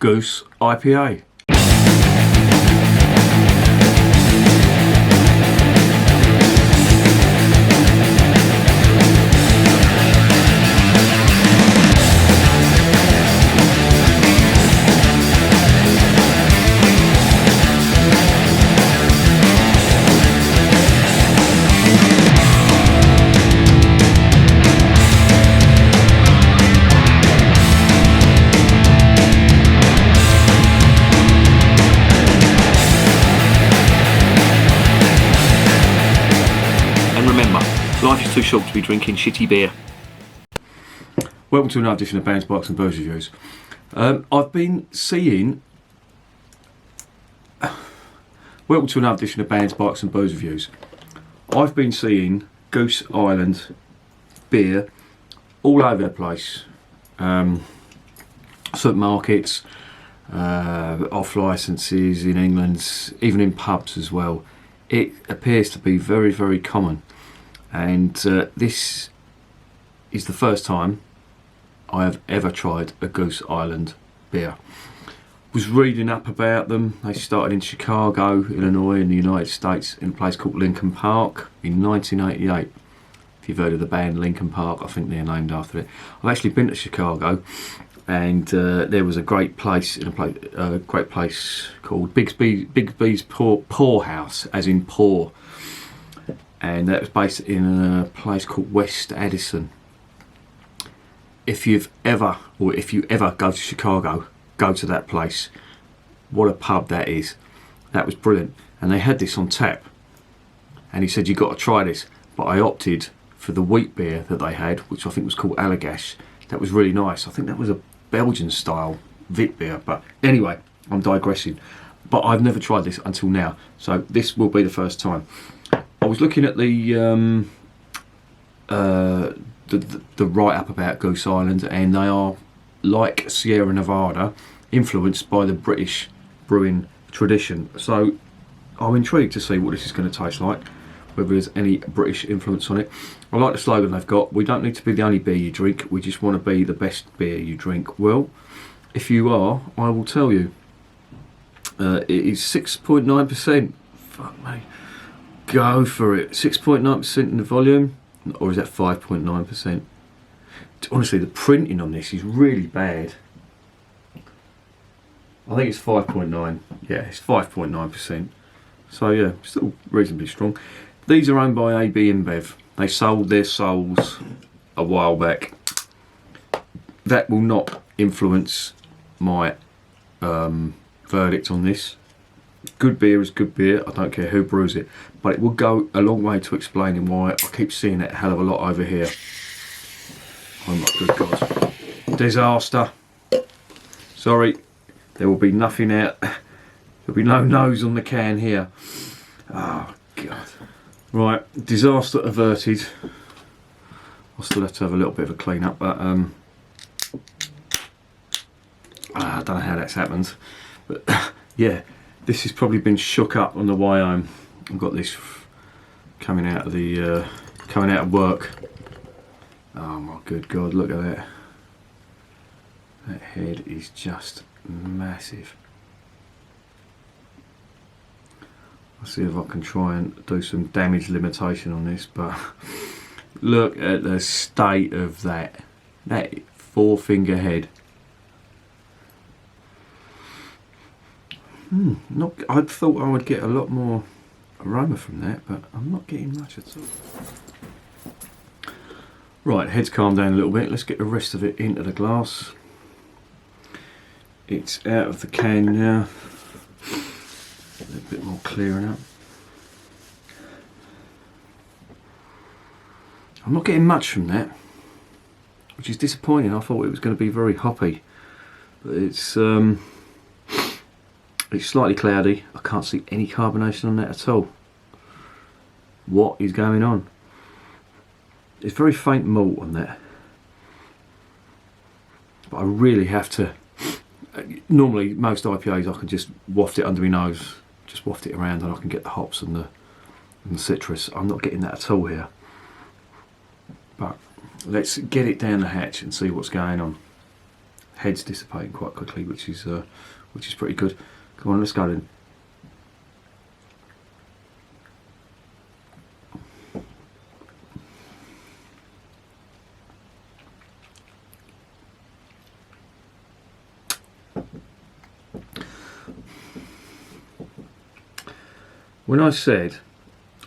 Goose IPA. Life is too short to be drinking shitty beer. Welcome to another edition of Bands, Bikes and Booze Reviews. I've been seeing... Welcome to another edition of Bands, Bikes and Booze Reviews. I've been seeing Goose Island beer all over the place. Supermarkets, off licences in England, even in pubs as well. It appears to be very, very common. And this is the first time I have ever tried a Goose Island beer. Was reading up about them. They started in Chicago, Illinois in the United States in a place called Lincoln Park in 1988. If you've heard of the band Lincoln Park, I think they're named after it. I've actually been to Chicago, and there was a great place called Bigby's Pour House, as in pour. And that was based in a place called West Addison. If you ever go to Chicago, go to that place. What a pub that is. That was brilliant. And they had this on tap. And he said, you've got to try this. But I opted for the wheat beer that they had, which I think was called Allagash. That was really nice. I think that was a Belgian style wheat beer. But anyway, I'm digressing. But I've never tried this until now. So this will be the first time. I was looking at the write-up about Goose Island, and they are, like Sierra Nevada, influenced by the British brewing tradition. So I'm intrigued to see what this is going to taste like, whether there's any British influence on it. I like the slogan they've got: we don't need to be the only beer you drink, we just want to be the best beer you drink. Well, if you are, I will tell you. It is 6.9%. Fuck me. Go for it. 6.9% in the volume, or is that 5.9%? Honestly, the printing on this is really bad. I think it's 5.9. Yeah, it's 5.9%. So yeah, still reasonably strong. These are owned by AB InBev. They sold their souls a while back. That will not influence my verdict on this. Good beer is good beer, I don't care who brews it, but it will go a long way to explaining why I keep seeing it a hell of a lot over here. Oh my good God. Disaster. Sorry, there will be nothing out. There'll be no nose on the can here. Oh God. Right, disaster averted. I'll still have to have a little bit of a clean up, but I don't know how that's happened. But yeah. This has probably been shook up on the way home. I've got this coming out of work. Oh my good God, look at that. That head is just massive. I'll see if I can try and do some damage limitation on this, but look at the state of that 4-finger head. I thought I would get a lot more aroma from that, but I'm not getting much at all. Right, head's calmed down a little bit. Let's get the rest of it into the glass. It's out of the can now. A little bit more clearing up. I'm not getting much from that, which is disappointing. I thought it was going to be very hoppy, but it's slightly cloudy. I can't see any carbonation on that at all. What is going on? It's very faint malt on that. But I really have to... Normally, most IPAs I can just waft it under my nose. Just waft it around and I can get the hops and the citrus. I'm not getting that at all here. But let's get it down the hatch and see what's going on. head's dissipating quite quickly, which is pretty good. Come on, let's go then. When I said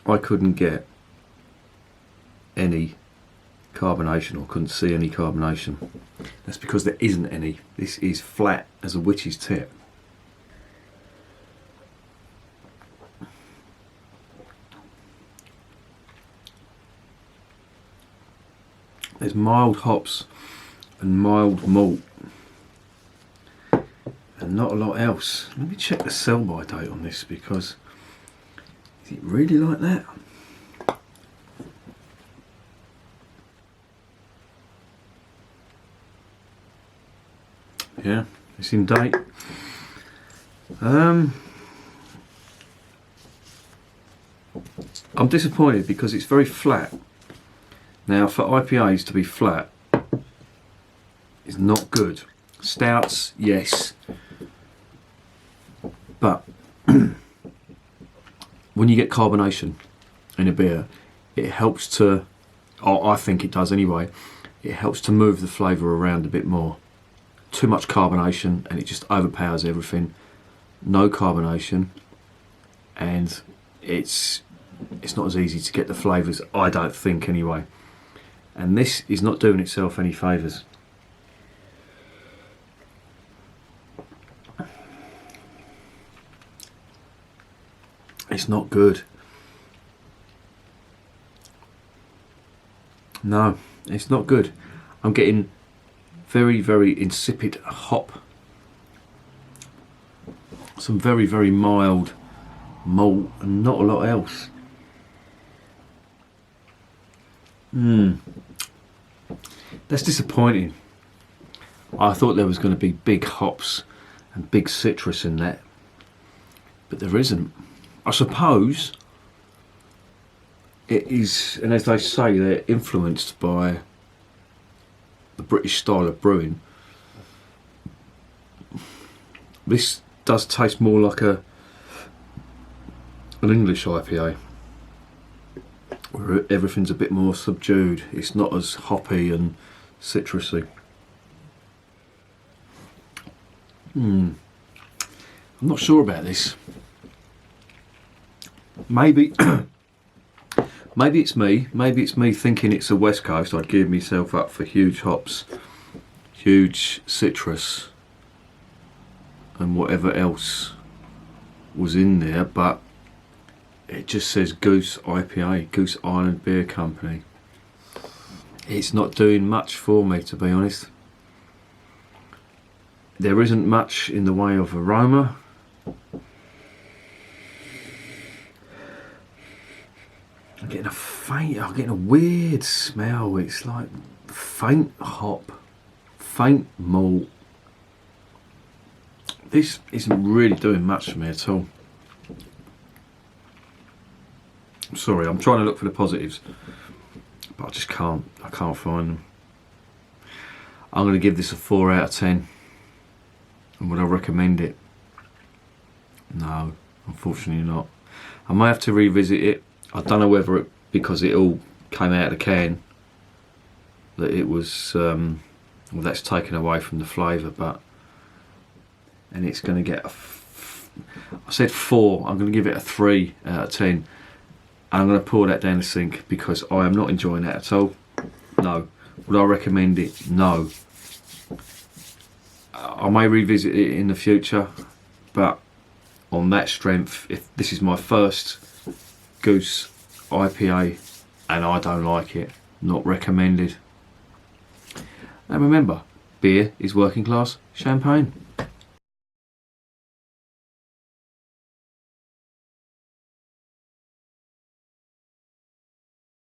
I couldn't get any carbonation or couldn't see any carbonation, that's because there isn't any. This is flat as a witch's tip. There's mild hops and mild malt and not a lot else. Let me check the sell by date on this, because is it really like that? Yeah, it's in date. I'm disappointed because it's very flat. Now, for IPAs to be flat is not good. Stouts, yes, but when you get carbonation in a beer, it helps to, or I think it does anyway, it helps to move the flavour around a bit more. Too much carbonation and it just overpowers everything. No carbonation and it's not as easy to get the flavours, I don't think anyway. And this is not doing itself any favours. It's not good. No, it's not good. I'm getting very, very insipid hop. Some very, very mild malt and not a lot else. That's disappointing. I thought there was going to be big hops and big citrus in that, but there isn't. I suppose it is, and as they say, they're influenced by the British style of brewing. This does taste more like an English IPA, where everything's a bit more subdued. It's not as hoppy and citrusy. I'm not sure about this. Maybe maybe it's me. Maybe it's me thinking it's a West Coast. I'd give myself up for huge hops, huge citrus, and whatever else was in there. But it just says Goose IPA, Goose Island Beer Company. It's not doing much for me, to be honest. There isn't much in the way of aroma. I'm getting a weird smell. It's like faint hop, faint malt. This isn't really doing much for me at all. I'm sorry, I'm trying to look for the positives, but I just can't. I can't find them. I'm going to give this a 4 out of 10. And would I recommend it? No, unfortunately not. I may have to revisit it. I don't know whether it, because it all came out of the can, that it was, well, that's taken away from the flavour, but, and it's going to get, I said 4, I'm going to give it a 3 out of 10. I'm going to pour that down the sink because I am not enjoying that at all. No. Would I recommend it? No. I may revisit it in the future, but on that strength, if this is my first Goose IPA and I don't like it, not recommended. And remember, beer is working class champagne.